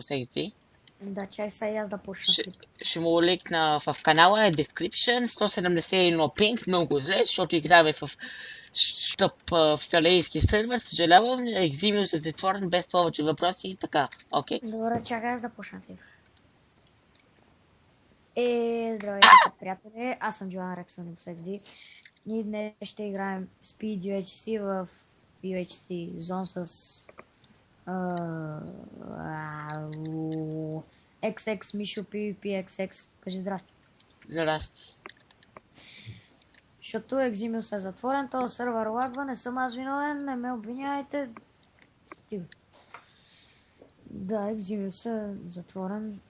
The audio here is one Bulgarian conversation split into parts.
последици. Да, чай сега и аз да почна клип. Ще му ликна в канала, description, 171 пинг, много зле, защото играме в щъп австралийски сървър, съжалявам, Eximius е затворен без повече въпроси и така, окей. Добре, чакай аз да почна клип. Здравейте, приятели, аз съм Джоан Рексън XD. Ние днес ще играем Speed UHC в UHC Zone с XX Мишо PvP XX. Кажи здрасти. Здрасти. Защото Eximius е затворен, този сървър лагва, не съм аз виновен, не ме обвиняйте. Стига. Да, Eximius е затворен.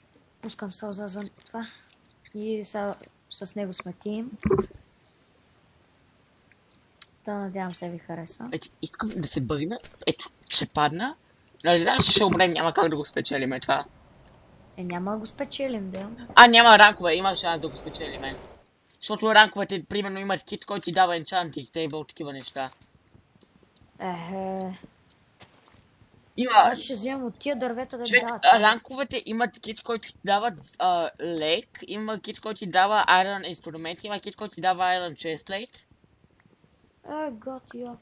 Пускам сълза за това. И с него сме тим. Да, надявам се ви хареса. Искам да се бъгна. Ето, ще падна. Нали знаеш, че ще умрем, няма как да го спечелиме това. Няма да го спечелим, да. Няма ранкове, има шанс да го спечелиме. Защото ранковете, примерно, имат кит, който ти дава enchanting table, такива неща. Аз ще вземам от тия дървета да дават. Ранковете имат кит, който ти дават лек, има кит, който ти дава iron инструменти, има кит, който ти дава iron chestplate. Готио.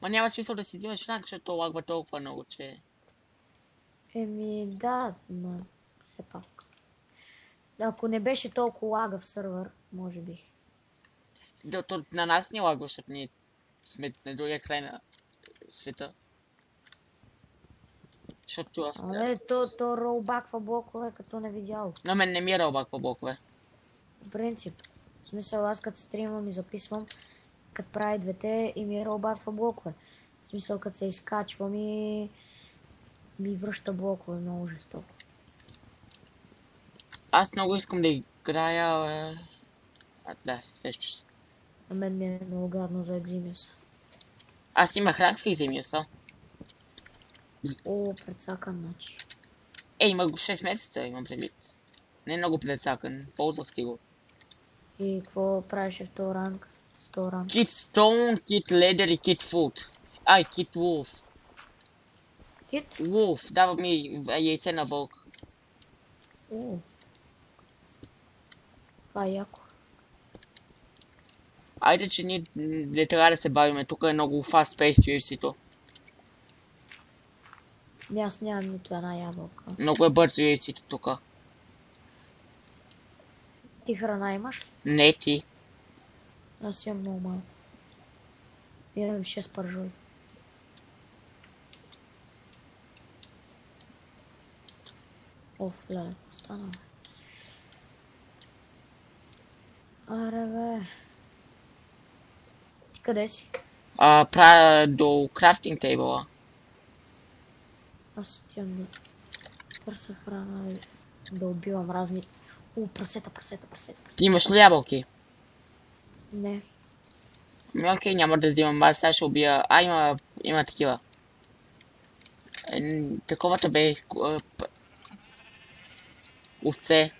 Ма няма смисъл да си взимаш ранг, защото лагва толкова много, че... Да, но все пак. Ако не беше толкова лага в сървър, може би. На нас не лагва, защото ние сме на другия край на света. Защото... То ролбаква блокове, като не видял. На мен не ми е ролбаква блокове. В принцип. В смисъл, аз като стримвам и записвам, като прави двете и ми е ролбаква блокове. В смисъл, като се изкачвам и ми връща блокове много жестоко. Аз много искам да играя... Да, сещаш се. На мен ми е много гадно за Eximius. Аз имах ранг в Eximius. Предсакан, значи. Има го 6 месеца, имам предвид. Не много предсакан, ползвах си го. И какво правиш в този ранг? Кит Stone, Кит Leather и Кит Food. Кит Wolf. Кит? Wolf, дава ми яйце на вълк. Това е яко. Айде, че ние не трябва да се бавиме, тук е много fast pace UFC-то. Аз нямам нито една ябълка. Много е бързо UFC-то тук. Ти храна имаш? Не ти. Аз имам много малко. Имам 6 пържоли. Леле, остана. Аре бе. Ти къде си? Правя до крафтинг тейбъла. Аз отивам да търся храна, да убивам разни... прасета. Ти имаш ли ябълки? Не. Окей, няма да взимам, аз сега ще убия... Има такива. Таковата бе... Овце.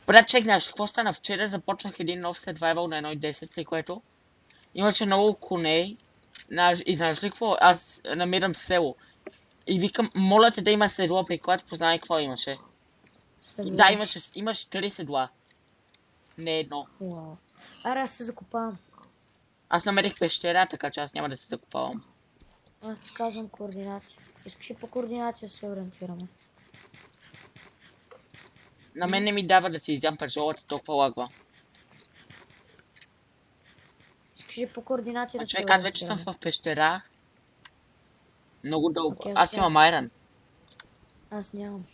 Брат, чекнаш, какво стана? Вчера започнах един нов survival на 1.10, при което имаше много коне. И знаеш ли какво? Аз намирам село. И викам, моля те да има седла, при което познай какво имаше. Да, имаш 3 седла. Не едно. Аре, аз се закопавам. Аз намерих пещера, така че аз няма да се закопавам. Аз ти казвам координати. Искаш и по координати да се ориентираме. На мен не ми дава да си изям пържолата, толкова лагва. Искаш и по координати да се ориентираме. Аз вече съм в пещера. Много дълго. Аз имам айран. Аз нямам.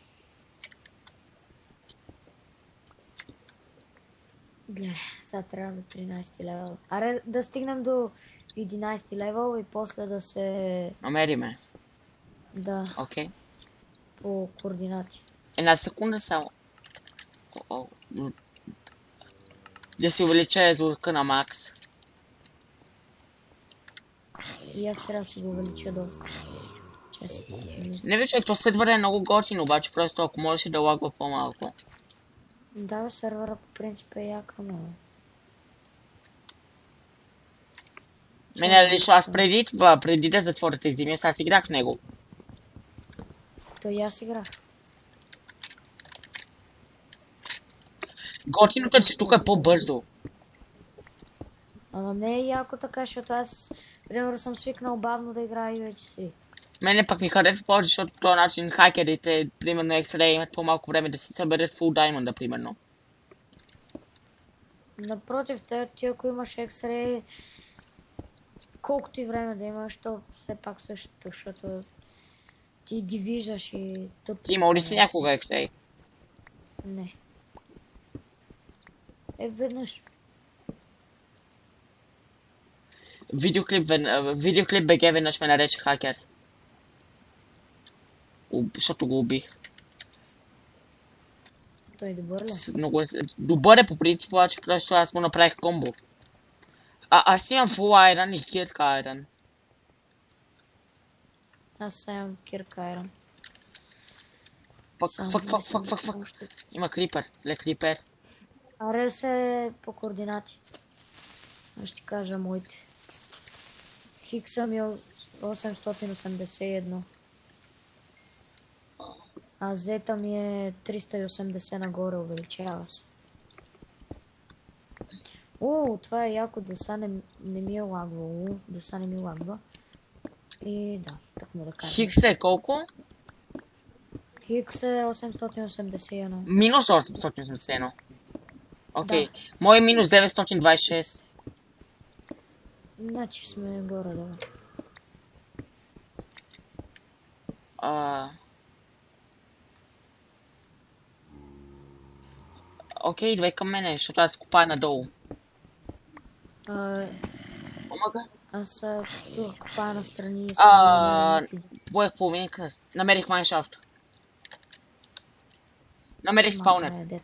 Гле, сега трябва до 13 левел. Аре да стигнем до 11 левел и после да се... Намериме. Да. Окей. По координати. Една секунда само. Да си увелича звука на макс. И аз трябва да си го увелича доста. Честно. Не вече, то сервера е много готин, обаче просто ако можеш да лагва по-малко. Да, сервера по принцип е яка, но... Мене лично аз преди да затворите Eximius, аз играх в него. То и аз играх. Готиното е, че тук е по-бързо. Ама не е яко така, защото аз, примерно, съм свикнал бавно да играя и вече си. Мене пък ми харесва повече, защото по този начин хакерите, примерно X-Ray, имат по-малко време да си съберат Full Diamond, примерно. Напротив, ти ако имаш X-Ray, колкото и време да имаш, то все пак същото, защото ти ги виждаш и тъп. Ти имал ли си някога X-Ray? Не. Веднъж. Видеоклип БГ веднъж ме нарече хакер. Защото го убих. Той добър ли? Добър е по принцип, обаче просто аз му направих комбо. Аз имам Full Iron и Kirk Iron. Аз имам Kirk Iron. Фак. Има крипер. Лек крипер. Аре се по координати. Аз ще кажа моите. Хикса ми е 881. А зета ми е 380 нагоре, увеличава се. Това е яко, доса не ми е лагвало. Доса не ми лагва. И да, так му да кажа. Хикс е колко? Хикс е 881. Минус 881. Окей. Мой е минус 926. Значи сме горе, да. Окей, идвай към мене, защото аз копая надолу. Помага? Аз тук копая настрани. Поех половинка. Намерих майншафт. Намерих спаунер.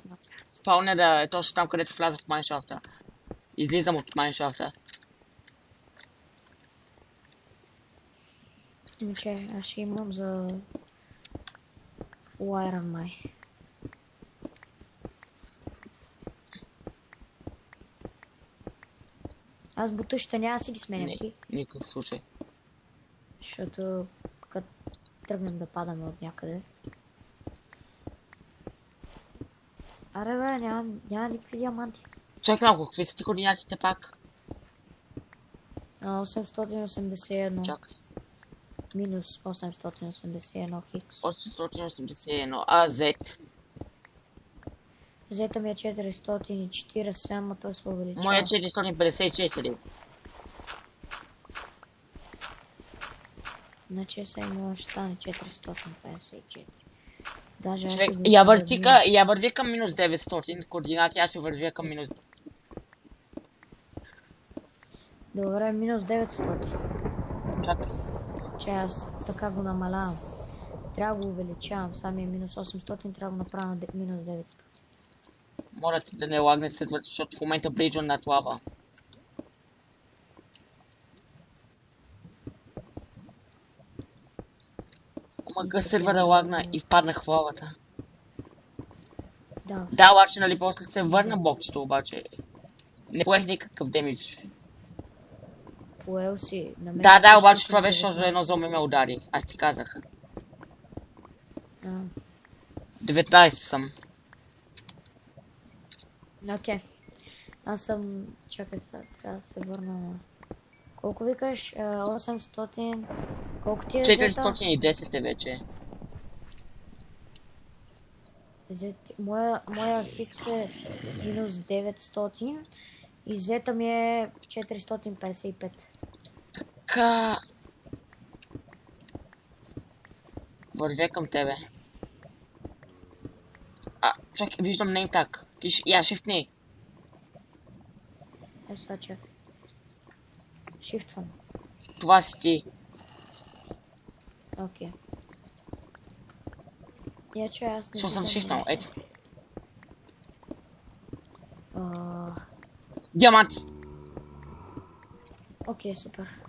Спаунер да е точно там, където влязох в майншафта. Излизам от майншафта. Че, аз ще имам за Full Iron май. Аз бутушите няма си ги сменям ти. Никакъв случай. Защото като тръгнем да падаме от някъде. Аре бе, няма никакви диаманти. Чакай малко, какви са ти координатите пак? 881. Чакай. Минус 881 хикс. 881. А, Z. Зета ми е 440, ама той се увеличава. Моя е 454. Значи сега може да стане 454. Даже аз Човек, я върви към минус 900 координати, аз ще вървя към минус... Добре, минус 900. Чакай. Че аз така го намалявам. Трябва да го увеличавам. Сами е минус 800, трябва да го направя на минус 900. Моля ти да не лагне след, защото в момента бриджвам над лава. Мъга сервера лагна и впаднах в лавата. Да, обаче, нали, после се върна блокчето, обаче. Не поех никакъв демидж. Поел си. Да, обаче това беше, защото едно зомби ме удари. Аз ти казах. 19 съм. Окей. Аз съм... Чакай сега, трябва да се върна на... Колко викаш? 800... Колко ти е 410 е вече. Моя хикс е минус 900 и зета ми е 455. Така... Вървя към тебе. Чакай, виждам неймтаг. Я шифтни. Сега чакай. Шифтвам. Това си ти. Окей. Я че аз не... Що съм шифтнал, ето. Диаманти. Окей, супер.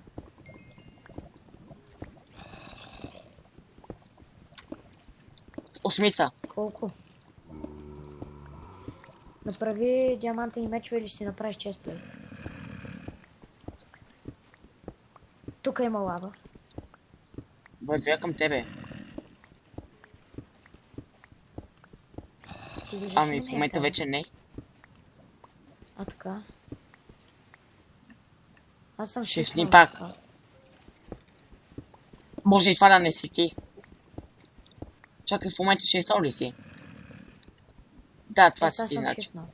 Осмица. Колко? Направи диамантени мечове или ще си направиш често. Тук има лава. Вървя към тебе. Ти виждаш ли Ами, в ми момента някъде? вече не. А така. Аз съм Ще шифнал сни пак. това. Може и това да не си ти. Чакай, в момента ще ли си? Да, това си Аз ти, съм значи. шифнал.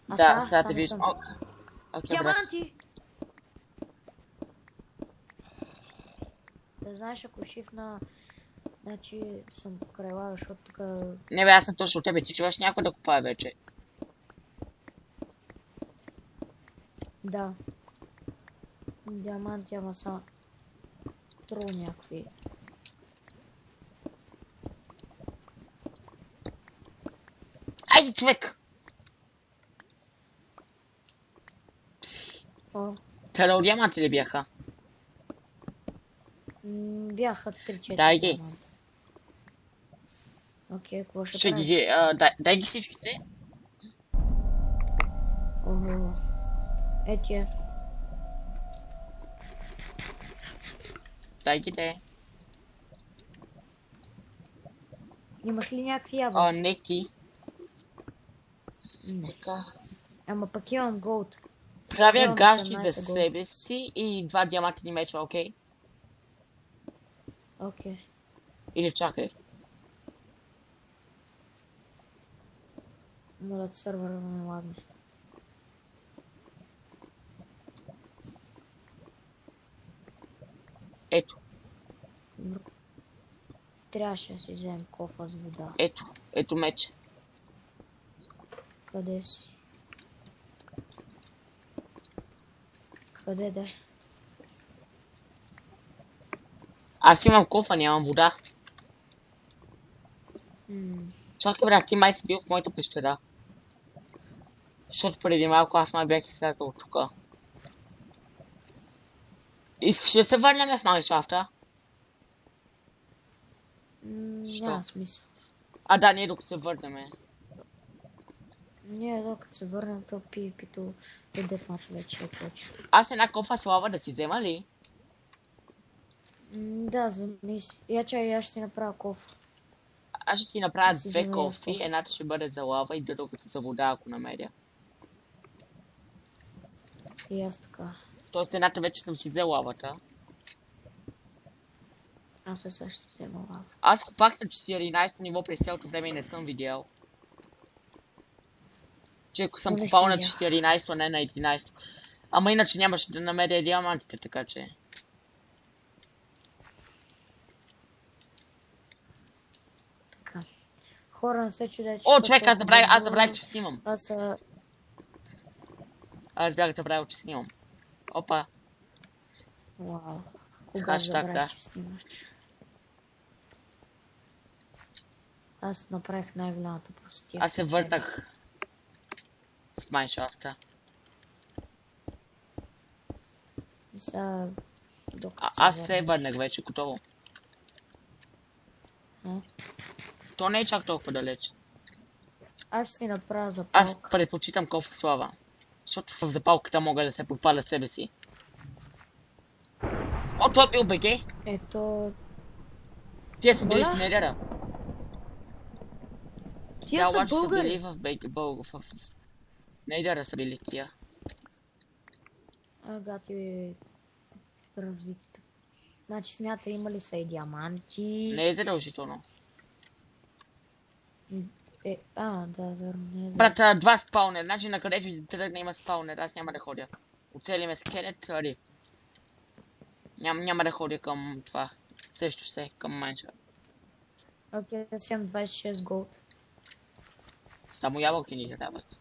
Да, сега те не виждам. съм. Окей, брат. Диаманти! Да знаеш, ако шифна, значи съм покрай лава, защото тук... Не бе, аз съм точно от тебе. Ти чуваш някой да купае вече. Да. Диаманти, ама са... Тру някакви. Айде, човек! О, Къде диаманти ли бяха? бяха 3-4 Дай ги. диаманти. Окей, какво ще Ще правиш? ги... дай ги всичките. Ого. Е. Дай ги, де. Имаш ли някакви ябълки? Не ти. Не. Ама пък имам голд. Правя Имам гащи 18 за голд. себе си и 2 диамантени меча, окей? Окей. Или чакай. Моля, сървъра да не лагне. Ето, Трябваше да си вземем кофа с вода. ето меч. Къде си? Къде да е? Аз имам кофа, нямам вода. М, Чакай, брат, ти май си бил в моята пещера. Защото преди малко аз май бях изследвал тук. Искаш ли да се върнем в Майнкрафта? Що? Няма смисъл. Да, ние докато се върнем. Ние докато се върнем, то PvP-то е дефмач вече е почва. Аз една кофа слава да си взема ли? Да, замисли. Я чай, аз ще си направя кофа. Аз ще ти направя Да си две взема кофи, кофа. едната ще бъде за лава и другата за вода, ако намеря. И аз така. Тоест едната вече съм си взел лавата. Аз също ще взема лава. Аз купах на 14 ниво през цялото време и не съм видял. Че ако съм Не купал си на видял. 14, а не на 11. Ама иначе нямаше да намеря диамантите, така че. Така. Хора не се чудят, че... О, тук човек, аз толкова забравих, бързо- че снимам. Това са... Аз бях забравил, че снимам. Опа. Вау. Кога Хаштаг, забравих, да. че снимаш? Аз направих най-голямата простия. Аз се върнах в Майнкрафта. За... Докато Аз се върнем. върнах вече, готово. А? То не е чак толкова далеч. Аз ще си направя Аз запалка. предпочитам кофа слава. Защото в запалката мога да се подпаля себе си. О, той е бил БГ. Ето... Тия са били Моля? в Недера. Тия Да, са обаче са били българи! в Недера са били тия. Гати развитите. Значи смята има ли са и диаманти? Не е задължително. Да, верно. Не е Брат, два спаунер. Значи на къде ви тръгне има спаунер. Аз няма да ходя. Оцели ме скелет, ари. Няма да ходя към това. Също се към Майнкрафт. Окей, аз имам 26 голд. Само ябълки ни трябват.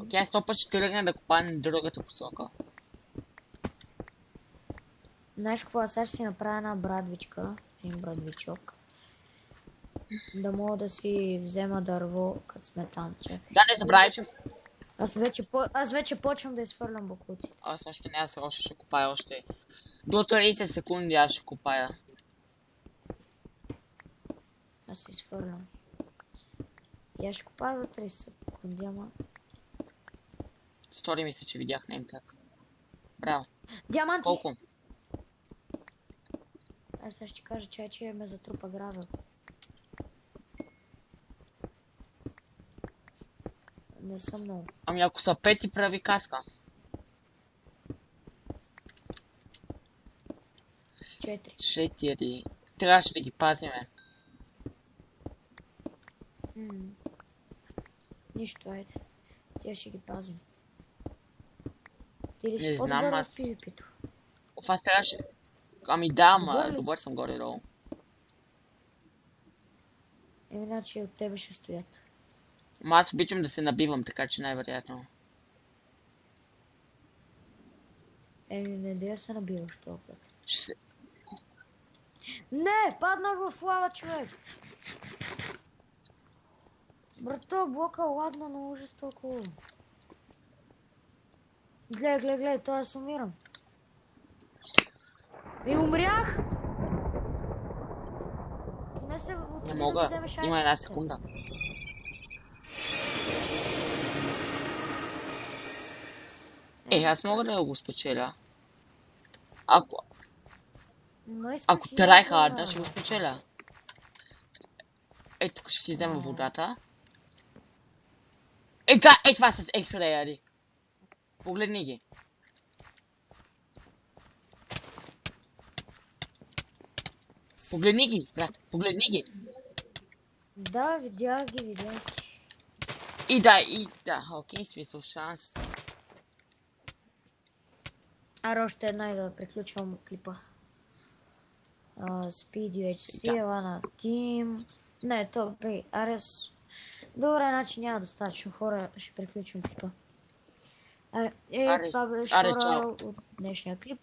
Окей, аз топът ще тръгна да купая другата посока. Знаеш какво? Аз ще си направя една брадвичка. Един брадвичок. Да мога да си взема дърво, като сме там. Да, не забравяй, че Аз вече почвам да изхвърлям боклуци. аз още не, аз още ще купая още. До 30 секунди аз ще купая. Аз се изхвърлям. И аз ще купая до 30 секунди, ама... Стори ми се, че видях неймтаг. Браво. Диаманти! Колко? Аз сега ще кажа, че ме затрупа гравел. Не съм много. Ами ако са 5 ти прави каска. 4. 4. Трябваше да ги пазиме. Нищо, айде. Тя ще ги пазим. Ти ли Не си знам, по-добър в аз... PvP-то? Аз трябваше... Ами да, Добър ама ли добър си? съм горе-долу. Иначе от тебе ще стоят. Ама аз обичам да се набивам, така че най-вероятно. Не да се набиваш този път. Ще се... Не, паднах в лава, човек. Брато, блока ладно, но ужас толкова. Гледай, той аз умирам. И умрях! Поне се Не отиди да ми мога. вземеш Има една айтемите. секунда. Аз мога да го спечеля. Но исках Ако и трай аз харда, ще го спечеля. Тук ще си взема А. водата. Това са екстреяри. Погледни ги. Погледни ги, брат, погледни ги. Да, видях ги. И да, окей, смисъл шанс. Аре, още една и да приключвам клипа. Speed UHC, Да. Елана Team. Не, то бе, Арес. Добре, значи няма достатъчно хора, ще приключвам клипа. Аре, Това беше аре, хора чао. от днешния клип.